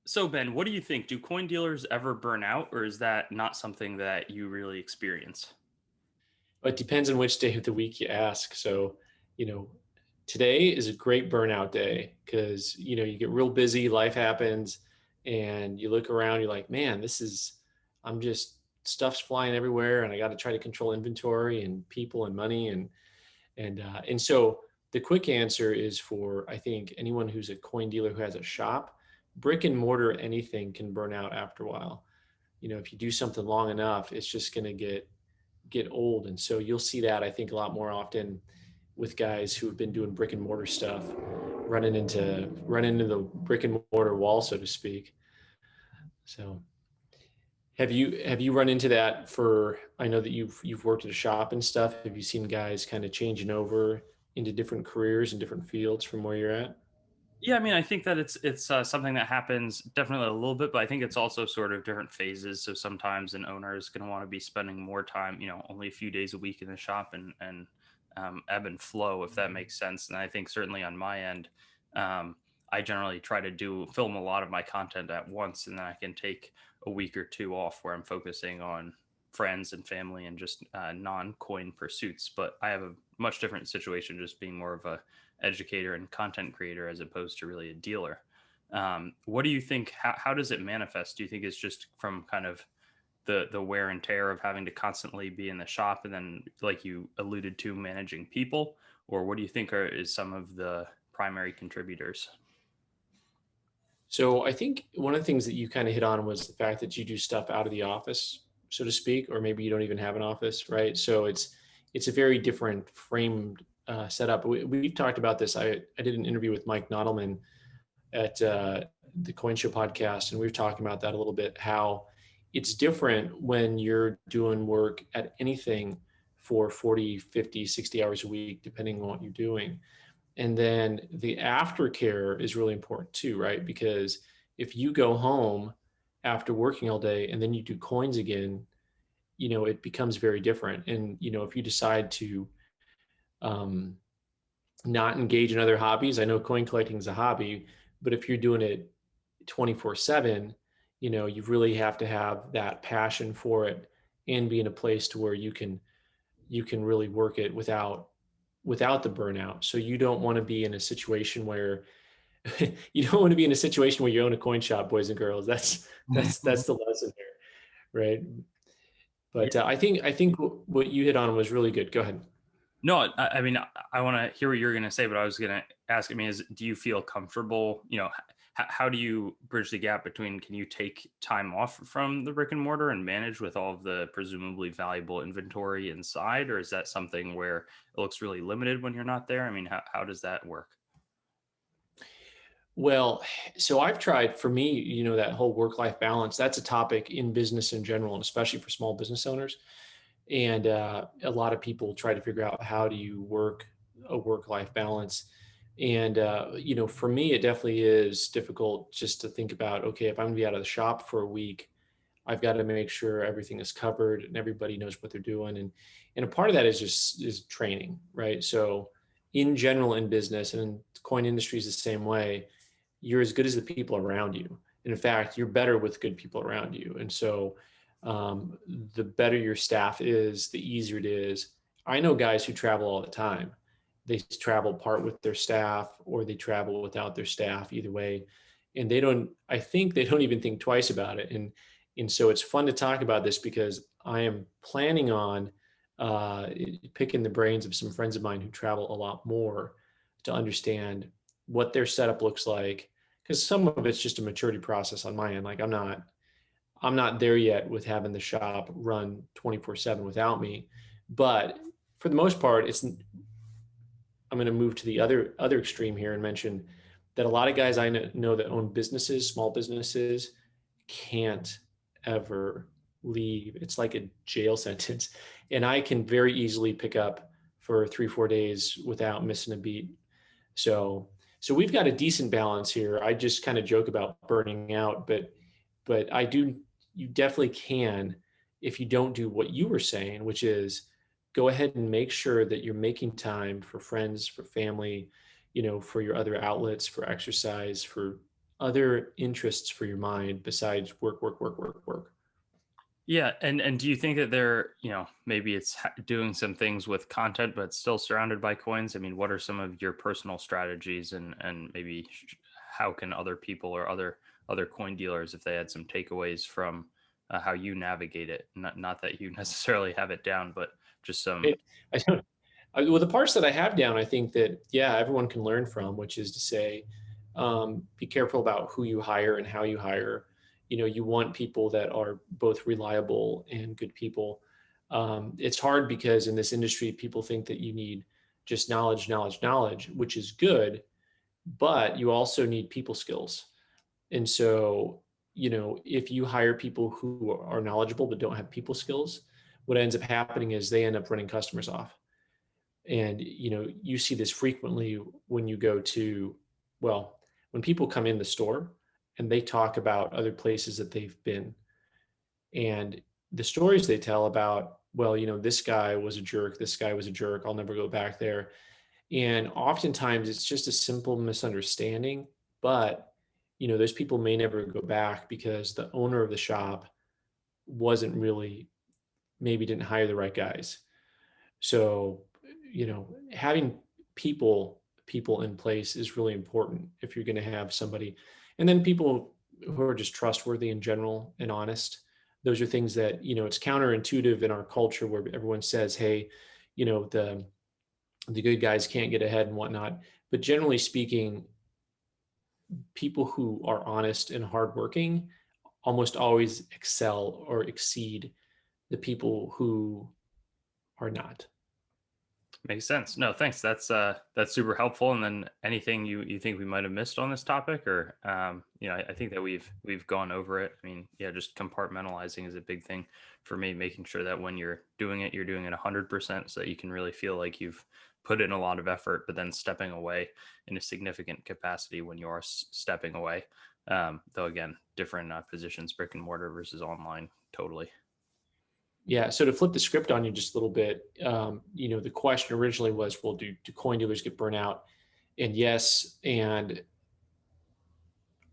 So Ben, what do you think? Do coin dealers ever burn out, or is that not something that you really experience? It depends on which day of the week you ask. So, you know, today is a great burnout day because, you get real busy, life happens, and you look around, you're like, man, I'm just, stuff's flying everywhere and I got to try to control inventory and people and money. And so the quick answer is for, I think, anyone who's a coin dealer who has a shop, brick and mortar, anything can burn out after a while. If you do something long enough, it's just going to get old. And so you'll see that, I think, a lot more often with guys who have been doing brick and mortar stuff, running into the brick and mortar wall, so to speak. So have you run into that I know that you've worked at a shop and stuff. Have you seen guys kind of changing over into different careers and different fields from where you're at? Yeah, I mean, I think that it's something that happens definitely a little bit, but I think it's also sort of different phases. So sometimes an owner is going to want to be spending more time, only a few days a week in the shop and ebb and flow, if that makes sense. And I think certainly on my end, um, I generally try to do film a lot of my content at once, and then I can take a week or two off where I'm focusing on friends and family and just non-coin pursuits. But I have a much different situation, just being more of a educator and content creator as opposed to really a dealer. What do you think? How does it manifest? Do you think it's just from kind of the wear and tear of having to constantly be in the shop, and then, like you alluded to, managing people, or what do you think is some of the primary contributors? So I think one of the things that you kind of hit on was the fact that you do stuff out of the office, so to speak, or maybe you don't even have an office, right? So it's a very different framed setup. We've talked about this. I did an interview with Mike Nodelman at the Coin Show podcast, and we were talking about that a little bit. How it's different when you're doing work at anything for 40, 50, 60 hours a week, depending on what you're doing. And then the aftercare is really important too, right? Because if you go home after working all day and then you do coins again, it becomes very different. And, if you decide to um, not engage in other hobbies, I know coin collecting is a hobby, but if you're doing it 24/7, you really have to have that passion for it and be in a place to where you can really work it without the burnout. So you don't want to be in a situation where you don't want to be in a situation where you own a coin shop, boys and girls. That's the lesson here, right? Yeah. But I think what you hit on was really good. Go ahead. No, I mean, I want to hear what you're going to say, but I was going to ask, I mean, do you feel comfortable? How do you bridge the gap between, can you take time off from the brick and mortar and manage with all of the presumably valuable inventory inside? Or is that something where it looks really limited when you're not there? I mean, how does that work? Well, so I've tried, for me, that whole work-life balance. That's a topic in business in general, and especially for small business owners. And a lot of people try to figure out, how do you work a work-life balance. And for me, it definitely is difficult just to think about, okay, if I'm gonna be out of the shop for a week, I've got to make sure everything is covered and everybody knows what they're doing. And a part of that is training, right? So in general, in business and in the coin industry is the same way. You're as good as the people around you. And in fact, you're better with good people around you. And so um, the better your staff is, the easier it is. I know guys who travel all the time. They travel part with their staff or they travel without their staff, either way. And I think they don't even think twice about it. And so it's fun to talk about this because I am planning on uh, picking the brains of some friends of mine who travel a lot more to understand what their setup looks like. Because some of it's just a maturity process on my end. Like I'm not there yet with having the shop run 24/7 without me. But for the most part, I'm going to move to the other extreme here and mention that a lot of guys I know that own businesses, small businesses, can't ever leave. It's like a jail sentence. And I can very easily pick up for 3-4 days without missing a beat. So we've got a decent balance here. I just kind of joke about burning out, but you definitely can, if you don't do what you were saying, which is go ahead and make sure that you're making time for friends, for family, for your other outlets, for exercise, for other interests for your mind besides work, work, work, work, work. Yeah, and do you think that they're, maybe it's doing some things with content, but still surrounded by coins? I mean, what are some of your personal strategies, and maybe how can other people or other coin dealers, if they had some takeaways from how you navigate it? Not that you necessarily have it down, but just some. It, I don't, well, the parts that I have down, I think that, yeah, everyone can learn from, which is to say, be careful about who you hire and how you hire. You want people that are both reliable and good people. It's hard because in this industry, people think that you need just knowledge, knowledge, knowledge, which is good, but you also need people skills. And so, if you hire people who are knowledgeable but don't have people skills, what ends up happening is they end up running customers off. And you see this frequently when you go to, well, when people come in the store and they talk about other places that they've been, and the stories they tell about, well, this guy was a jerk, this guy was a jerk, I'll never go back there. And oftentimes it's just a simple misunderstanding, but those people may never go back because the owner of the shop wasn't really, maybe didn't hire the right guys. So, having people in place is really important if you're going to have somebody. And then people who are just trustworthy in general and honest. Those are things that, it's counterintuitive in our culture where everyone says, hey, the good guys can't get ahead and whatnot. But generally speaking, people who are honest and hardworking almost always excel or exceed the people who are not. Makes sense. No, thanks. That's super helpful. And then anything you think we might have missed on this topic, or I think that we've gone over it. I mean, yeah, just compartmentalizing is a big thing for me, making sure that when you're doing it 100%, so that you can really feel like you've put in a lot of effort, but then stepping away in a significant capacity when you are stepping away. Though again, different positions, brick and mortar versus online, totally. Yeah. So to flip the script on you just a little bit, the question originally was, well, do coin dealers get burnout? And yes, and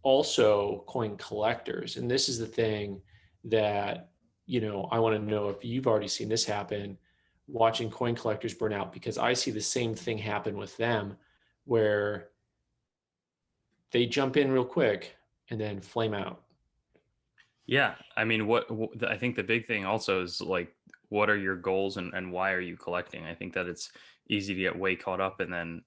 also coin collectors. And this is the thing that, I want to know if you've already seen this happen, watching coin collectors burn out, because I see the same thing happen with them where they jump in real quick and then flame out. Yeah, I mean, I think the big thing also is like, what are your goals, and why are you collecting? I think that it's easy to get way caught up, and then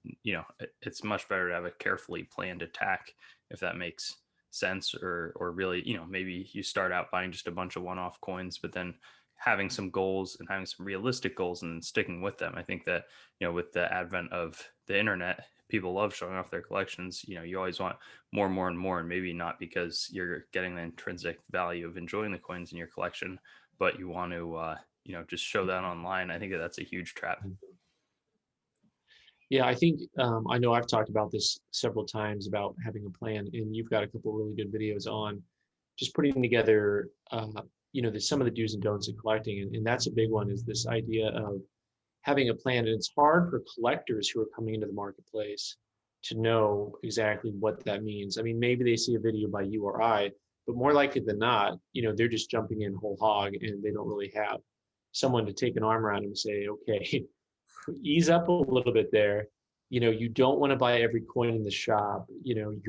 it's much better to have a carefully planned attack, if that makes sense, or really, maybe you start out buying just a bunch of one-off coins, but then having some goals and having some realistic goals and sticking with them. I think that with the advent of the internet, people love showing off their collections. You always want more and more and more, and maybe not because you're getting the intrinsic value of enjoying the coins in your collection, but you want to just show that online. I think that that's a huge trap. Yeah, I think I know I've talked about this several times about having a plan, and you've got a couple really good videos on just putting together, some of the do's and don'ts in collecting, and that's a big one. Is this idea of having a plan, and it's hard for collectors who are coming into the marketplace to know exactly what that means. I mean, maybe they see a video by you or I, but more likely than not, they're just jumping in whole hog, and they don't really have someone to take an arm around them and say, okay, ease up a little bit there. You don't want to buy every coin in the shop. You're going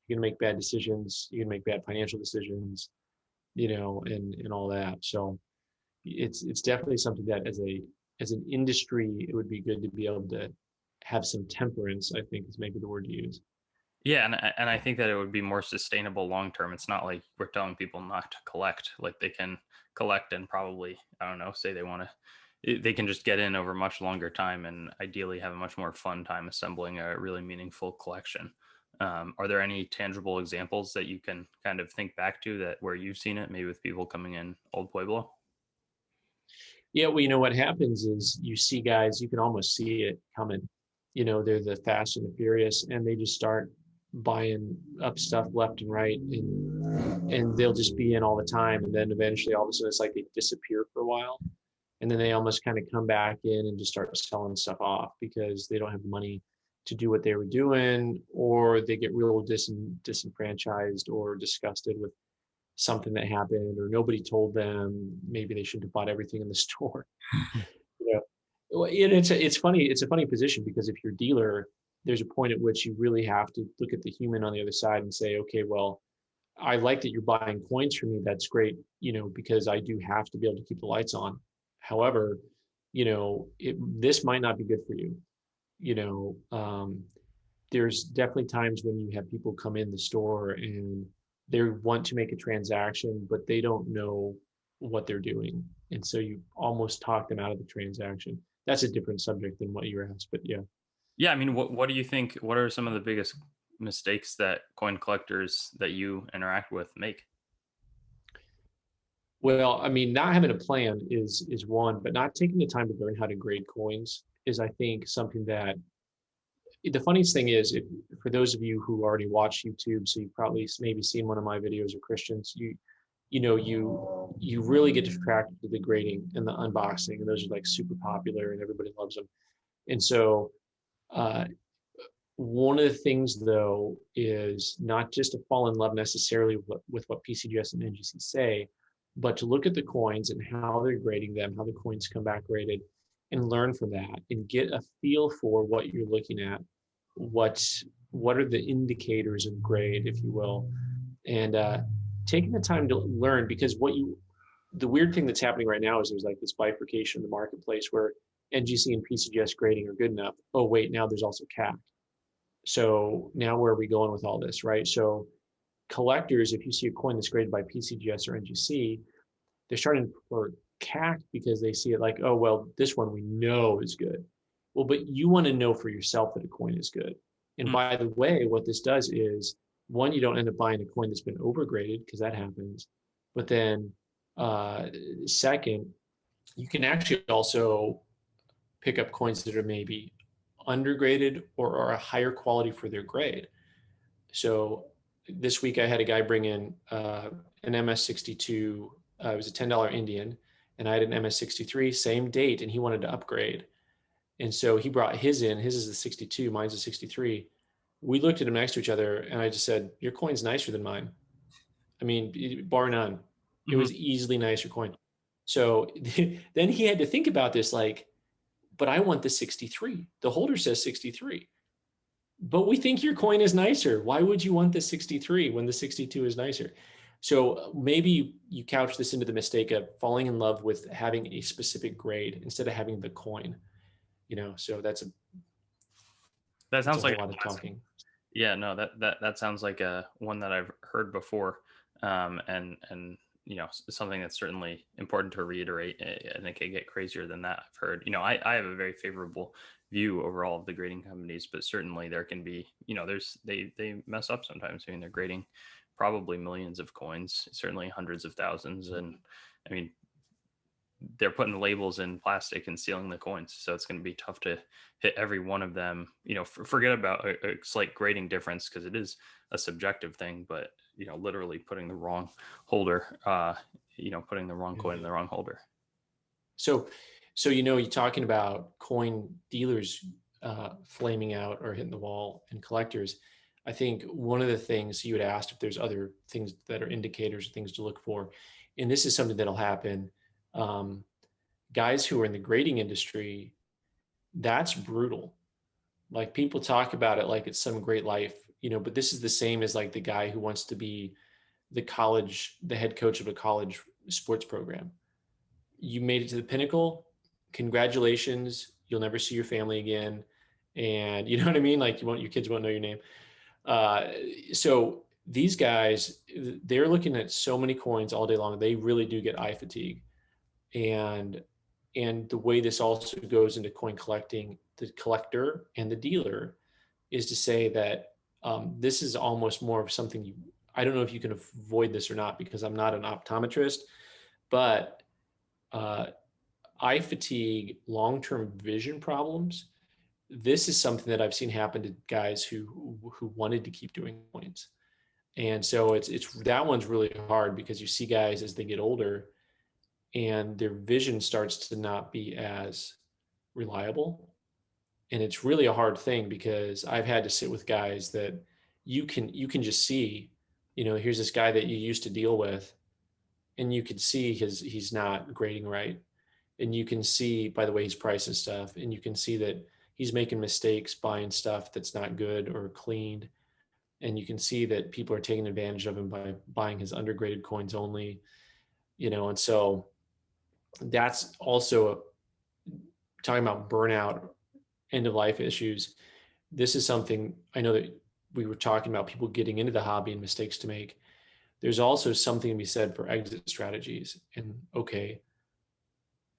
to make bad decisions. You're going to make bad financial decisions, and all that. So it's definitely something that as an industry, it would be good to be able to have some temperance, I think is maybe the word to use. Yeah, and I think that it would be more sustainable long term. It's not like we're telling people not to collect. Like, they can collect and probably, I don't know, say they want to, they can just get in over much longer time and ideally have a much more fun time assembling a really meaningful collection. Are there any tangible examples that you can kind of think back to that where you've seen it, maybe with people coming in Old Pueblo? Yeah, well, what happens is you see guys, you can almost see it coming. They're the fast and the furious, and they just start buying up stuff left and right, and they'll just be in all the time, and then eventually all of a sudden it's like they disappear for a while, and then they almost kind of come back in and just start selling stuff off because they don't have the money to do what they were doing, or they get real disenfranchised or disgusted with something that happened, or nobody told them maybe they shouldn't have bought everything in the store. You know, well, and it's funny. It's a funny position because if you're a dealer, there's a point at which you really have to look at the human on the other side and say, okay, well, I like that you're buying coins from me. That's great, because I do have to be able to keep the lights on. However, this might not be good for you. You know, there's definitely times when you have people come in the store and they want to make a transaction, but they don't know what they're doing. And so you almost talk them out of the transaction. That's a different subject than what you asked, but yeah. Yeah, I mean, what do you think? What are some of the biggest mistakes that coin collectors that you interact with make? Well, I mean, not having a plan is one, but not taking the time to learn how to grade coins is, I think, something that the funniest thing is, if for those of you who already watch YouTube, so you've probably maybe seen one of my videos, or Christians, you really get distracted with the grading and the unboxing, and those are like super popular and everybody loves them. And so uh, one of the things though is not just to fall in love necessarily with what PCGS and NGC say, but to look at the coins and how they're grading them, how the coins come back graded, and learn from that and get a feel for what you're looking at, what are the indicators of grade, if you will, and taking the time to learn, because the weird thing that's happening right now is there's like this bifurcation in the marketplace where NGC and PCGS grading are good enough. Oh wait, now there's also CAC. So now where are we going with all this, right? So collectors, if you see a coin that's graded by PCGS or NGC, they're starting for CAC because they see it like, oh, well, this one we know is good. Well, but you want to know for yourself that a coin is good. And Mm, by the way, what this does is, one, you don't end up buying a coin that's been overgraded, because that happens. But then second, you can actually also pick up coins that are maybe undergraded or are a higher quality for their grade. So this week I had a guy bring in an MS62. It was a $10 Indian, and I had an MS63, same date, and he wanted to upgrade. And so he brought his in. His is the 62, mine's a 63. We looked at them next to each other, and I just said, "Your coin's nicer than mine." I mean, bar none. It mhm. was easily nicer coin. So then he had to think about this, like, but I want the 63. The holder says 63. But we think your coin is nicer. Why would you want the 63 when the 62 is nicer? So maybe you couch this into the mistake of falling in love with having a specific grade instead of having the coin. So That that's sounds a like whole a lot of classic. talking. Yeah, no, that sounds like a one that I've heard before, and something that's certainly important to reiterate, and it can get crazier than that. I've heard. I have a very favorable view over all of the grading companies, but certainly there can be, there's they mess up sometimes. I mean, they're grading probably millions of coins, certainly hundreds of thousands, and I mean, they're putting labels in plastic and sealing the coins, so it's going to be tough to hit every one of them. Forget about a slight grading difference, because it is a subjective thing, but literally putting the wrong holder, putting the wrong coin in Yeah. the wrong holder. So you're talking about coin dealers flaming out or hitting the wall, and collectors. I think one of the things you had asked if there's other things that are indicators, things to look for, and this is something that'll happen. Um, Guys who are in the grading industry, that's brutal. Like, people talk about it like it's some great life, but this is the same as like the guy who wants to be the head coach of a college sports program. You made it to the pinnacle. Congratulations. You'll never see your family again. And you know what I mean? Like, your kids won't know your name. Uh, so these guys, they're looking at so many coins all day long. They really do get eye fatigue. And the way this also goes into coin collecting, the collector and the dealer, is to say that this is almost more of something I don't know if you can avoid this or not, because I'm not an optometrist, but uh, eye fatigue, long-term vision problems. This is something that I've seen happen to guys who wanted to keep doing coins. And so it's that one's really hard, because you see guys as they get older and their vision starts to not be as reliable. And it's really a hard thing because I've had to sit with guys that you can just see, here's this guy that you used to deal with, and you can see he's not grading right. And you can see by the way he's pricing stuff, and you can see that he's making mistakes buying stuff that's not good or cleaned. And you can see that people are taking advantage of him by buying his undergraded coins only, and so that's also talking about burnout, end of life issues. This is something I know that we were talking about people getting into the hobby and mistakes to make. There's also something to be said for exit strategies. And okay,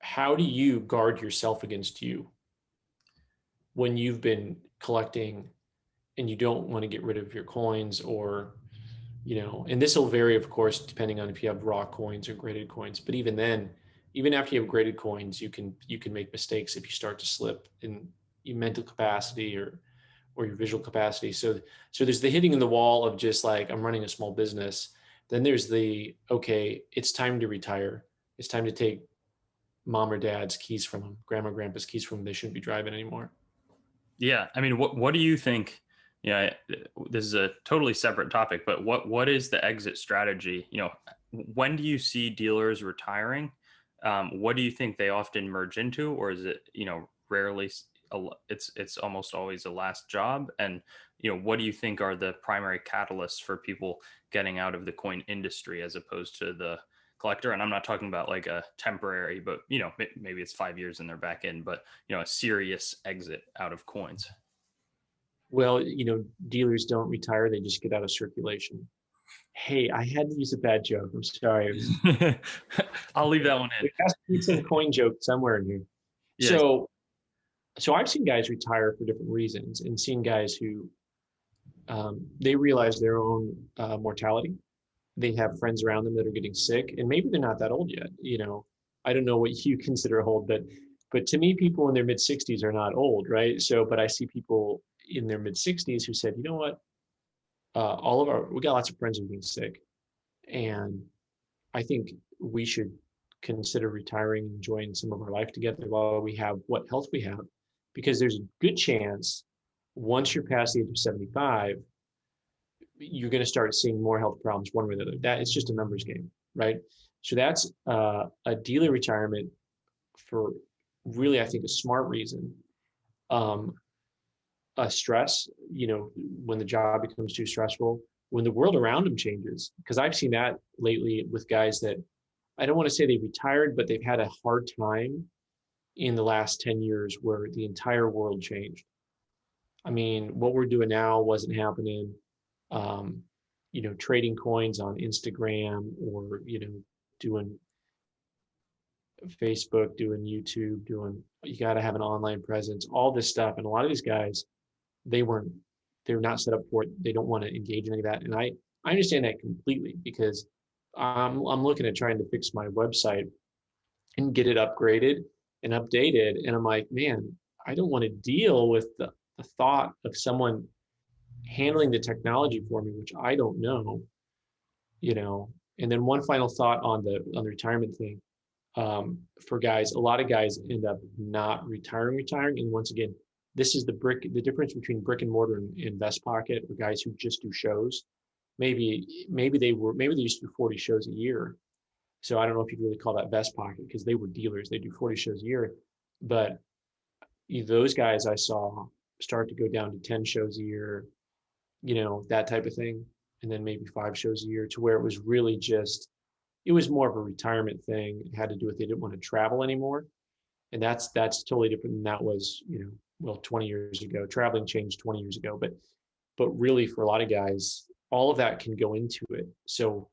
how do you guard yourself against you when you've been collecting and you don't want to get rid of your coins, or and this will vary of course depending on if you have raw coins or graded coins, but even then, even after you have graded coins, you can make mistakes if you start to slip in your mental capacity or your visual capacity. So there's the hitting in the wall of just like, I'm running a small business. Then there's the, okay, it's time to retire. It's time to take mom or dad's keys from them, grandma, grandpa's keys from them. They shouldn't be driving anymore. Yeah, I mean, what do you think? Yeah, this is a totally separate topic, but what is the exit strategy? When do you see dealers retiring? What do you think they often merge into, or is it rarely? It's almost always a last job. And what do you think are the primary catalysts for people getting out of the coin industry as opposed to the collector? And I'm not talking about like a temporary, but maybe it's 5 years and they're back in, but a serious exit out of coins. Well, dealers don't retire, they just get out of circulation. Hey, I had to use a bad joke. I'm sorry. I'll leave that one in. There has to be some coin joke somewhere in here. Yes. So I've seen guys retire for different reasons, and seen guys who they realize their own mortality. They have friends around them that are getting sick, and maybe they're not that old yet. I don't know what you consider old, but to me, people in their mid 60s are not old, right? So, but I see people in their mid 60s who said, you know what, we got lots of friends who are getting sick, and I think we should consider retiring and enjoying some of our life together while we have what health we have, because there's a good chance once you're past the age of 75, you're going to start seeing more health problems one way or the other. That it's just a numbers game, right? So that's a dealer retirement for really, I think, a smart reason. A stress, when the job becomes too stressful, when the world around them changes, because I've seen that lately with guys that I don't want to say they retired, but they've had a hard time in the last 10 years where the entire world changed. I mean, what we're doing now wasn't happening. Trading coins on Instagram, or, doing Facebook, doing YouTube, you got to have an online presence, all this stuff. And a lot of these guys, they're not set up for it. They don't want to engage in any of that. And I understand that completely, because I'm looking at trying to fix my website and get it upgraded and updated. And I'm like, man, I don't want to deal with the thought of someone handling the technology for me, which I don't know, And then one final thought on the retirement thing. For guys, a lot of guys end up not retiring. And once again, this is the difference between brick and mortar and vest pocket, or guys who just do shows. Maybe they used to do 40 shows a year. So I don't know if you'd really call that vest pocket, because they were dealers. They do 40 shows a year. But those guys I saw start to go down to 10 shows a year, that type of thing. And then maybe 5 shows a year, to where it was really just, it was more of a retirement thing. It had to do with they didn't want to travel anymore. And that's totally different than that was, 20 years ago. Traveling changed 20 years ago. But really, for a lot of guys, all of that can go into it. So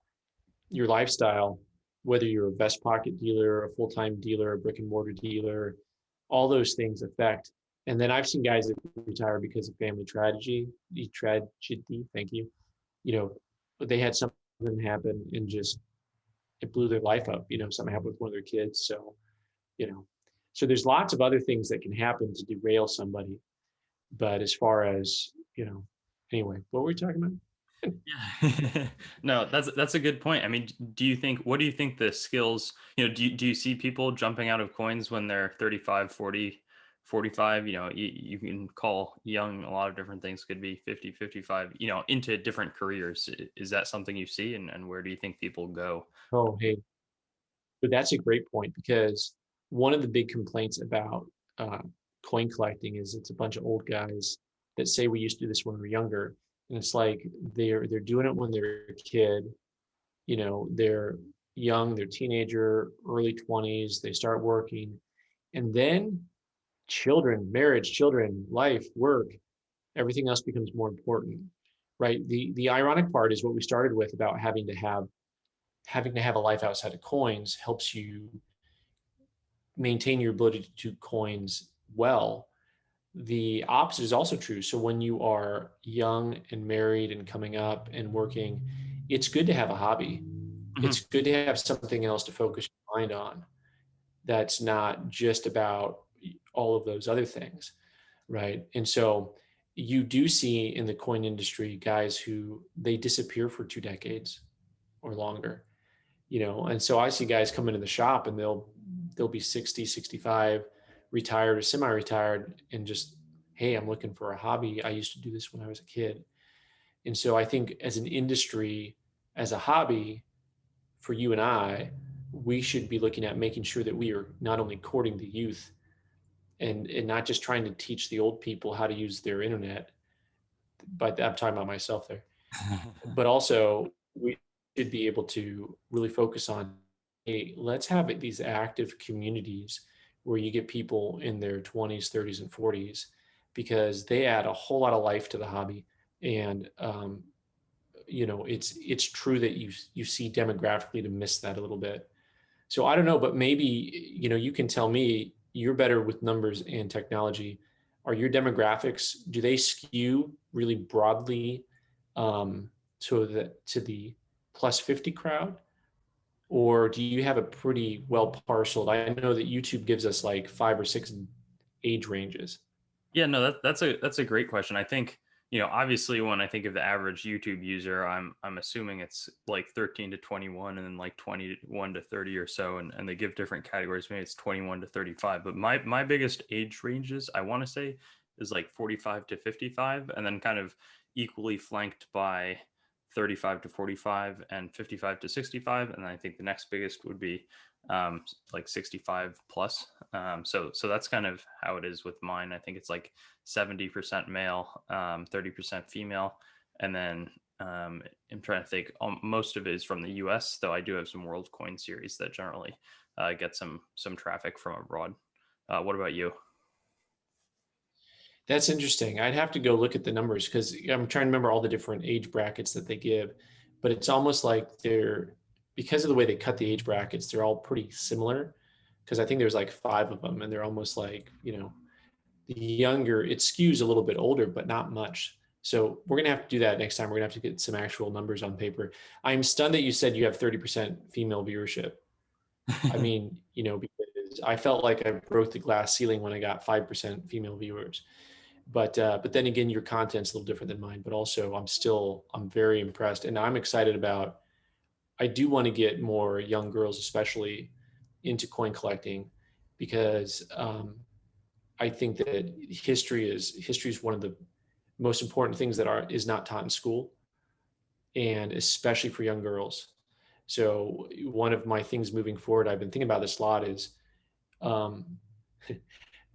your lifestyle, whether you're a vest pocket dealer, a full-time dealer, a brick and mortar dealer, all those things affect. And then I've seen guys that retire because of family tragedy, thank you. They had something happen and just, it blew their life up. Something happened with one of their kids. So there's lots of other things that can happen to derail somebody. But as far as, anyway, what were we talking about? Yeah. No, that's a good point. I mean, what do you think the skills, do you see people jumping out of coins when they're 35, 40, 45, you can call young a lot of different things, could be 50, 55, into different careers. Is that something you see, and where do you think people go? Oh, hey, but that's a great point because one of the big complaints about uh, coin collecting is it's a bunch of old guys that say we used to do this when we were younger, and it's like they're doing it when they're a kid. They're young, they're teenager, early 20s, they start working, and then children, marriage, children, life, work, everything else becomes more important, right? The ironic part is what we started with about having to have a life outside of coins helps you maintain your ability to do coins well. The opposite is also true. So when you are young and married and coming up and working, it's good to have a hobby. Mhm. It's good to have something else to focus your mind on that's not just about all of those other things, right? And so you do see in the coin industry guys who they disappear for 2 decades or longer, and so I see guys come into the shop and they'll be 60, 65, retired or semi-retired, and just, hey, I'm looking for a hobby. I used to do this when I was a kid. And so I think as an industry, as a hobby, for you and I, we should be looking at making sure that we are not only courting the youth and not just trying to teach the old people how to use their internet, but I'm talking about myself there, but also we should be able to really focus on, hey, let's have these active communities where you get people in their 20s, 30s, and 40s because they add a whole lot of life to the hobby. And it's true that you see demographically to miss that a little bit. So I don't know, but maybe you can tell me, you're better with numbers and technology. Are your demographics, do they skew really broadly um, to the plus 50 crowd? Or do you have a pretty well parceled? I know that YouTube gives us like 5 or 6 age ranges. Yeah, no, that's a great question. I think, obviously when I think of the average YouTube user, I'm assuming it's like 13 to 21 and then like 21 to 30 or so, and they give different categories. Maybe it's 21 to 35, but my biggest age ranges, I want to say, is like 45 to 55, and then kind of equally flanked by 35 to 45 and 55 to 65, and then I think the next biggest would be like 65 plus. So that's kind of how it is with mine. I think it's like 70% male, 30% female, and then I'm trying to think. Most of it is from the U.S., though I do have some World Coin series that generally get some traffic from abroad. What about you? That's interesting. I'd have to go look at the numbers because I'm trying to remember all the different age brackets that they give, but it's almost like because of the way they cut the age brackets, they're all pretty similar. Because I think there's like 5 of them, and they're almost like, the younger, it skews a little bit older, but not much. So we're gonna have to do that next time. We're gonna have to get some actual numbers on paper. I'm stunned that you said you have 30% female viewership. I mean, because I felt like I broke the glass ceiling when I got 5% female viewers. But then again, your content's a little different than mine. But also, I'm very impressed, and I'm excited about. I do want to get more young girls, especially, into coin collecting, because I think that history is one of the most important things that is not taught in school, and especially for young girls. So one of my things moving forward, I've been thinking about this a lot, is um,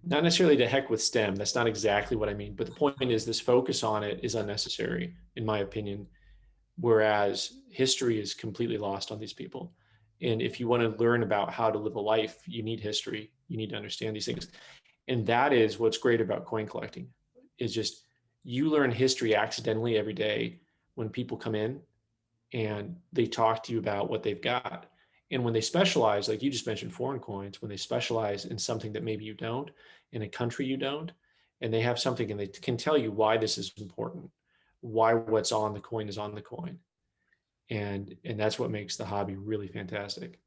not necessarily to heck with STEM. That's not exactly what I mean. But the point is, this focus on it is unnecessary, in my opinion. Whereas history is completely lost on these people. And if you want to learn about how to live a life, you need history. You need to understand these things. And that is what's great about coin collecting, is just you learn history accidentally every day when people come in and they talk to you about what they've got. And when they specialize, like you just mentioned foreign coins, when they specialize in something that maybe you don't, in a country you don't, and they have something and they can tell you why this is important, why what's on the coin is on the coin. And that's what makes the hobby really fantastic.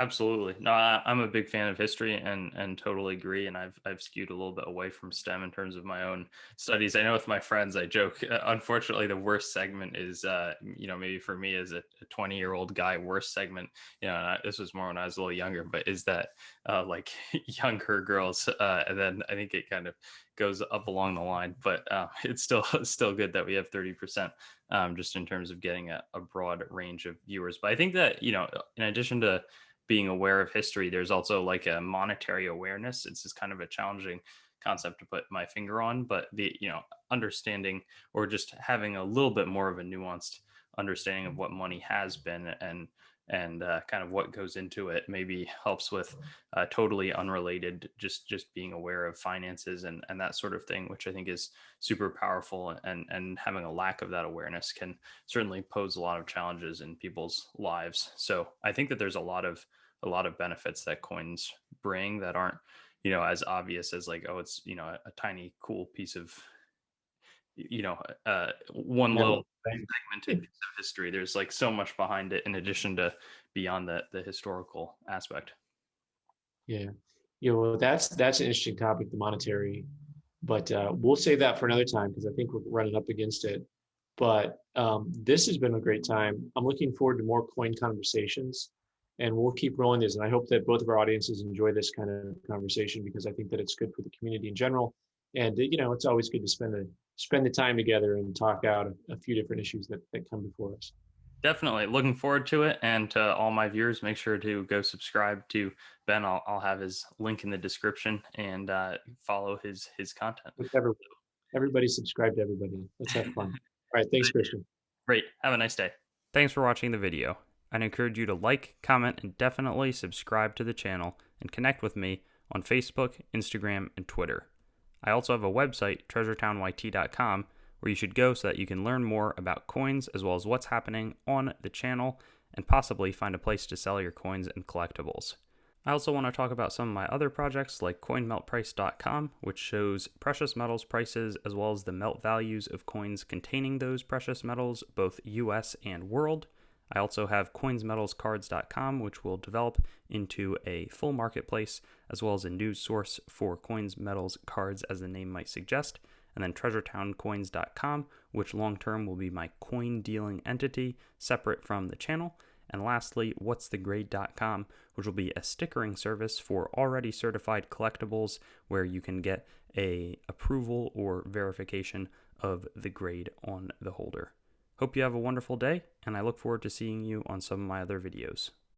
Absolutely. No, I'm a big fan of history and totally agree. And I've skewed a little bit away from STEM in terms of my own studies. I know with my friends, I joke. Unfortunately, the worst segment is, maybe for me as a 20-year-old guy, worst segment. And this was more when I was a little younger, but is that like younger girls, and then I think it kind of goes up along the line. But it's still good that we have 30%. Just in terms of getting a broad range of viewers. But I think that, in addition to being aware of history, there's also like a monetary awareness. It's just kind of a challenging concept to put my finger on, but the understanding, or just having a little bit more of a nuanced understanding of what money has been, and kind of what goes into it, maybe helps with totally unrelated, just being aware of finances and that sort of thing, which I think is super powerful. And having a lack of that awareness can certainly pose a lot of challenges in people's lives. So I think that there's a lot of benefits that coins bring that aren't as obvious as like, oh, it's a tiny cool piece of one little Metal, right? segmented piece of history. There's like so much behind it in addition to beyond the historical aspect. Yeah. Well, that's an interesting topic, the monetary, but we'll save that for another time because I think we're running up against it. But this has been a great time. I'm looking forward to more coin conversations, and we'll keep rolling this. And I hope that both of our audiences enjoy this kind of conversation because I think that it's good for the community in general. And it's always good to spend the time together and talk out a few different issues that come before us. Definitely looking forward to it. And to all my viewers, make sure to go subscribe to Ben. I'll have his link in the description, and follow his content. Whichever, everybody subscribe to everybody. Let's have fun. All right. Thanks, Christian. Great. Have a nice day. Thanks for watching the video. I'd encourage you to like, comment, and definitely subscribe to the channel and connect with me on Facebook, Instagram, and Twitter. I also have a website, treasuretownYT.com, where you should go so that you can learn more about coins as well as what's happening on the channel and possibly find a place to sell your coins and collectibles. I also want to talk about some of my other projects like coinmeltprice.com, which shows precious metals prices as well as the melt values of coins containing those precious metals, both US and world. I also have coinsmetalscards.com, which will develop into a full marketplace as well as a news source for coins, metals, cards, as the name might suggest. And then treasuretowncoins.com, which long term will be my coin dealing entity separate from the channel. And lastly, whatsthegrade.com, which will be a stickering service for already certified collectibles where you can get a approval or verification of the grade on the holder. Hope you have a wonderful day, and I look forward to seeing you on some of my other videos.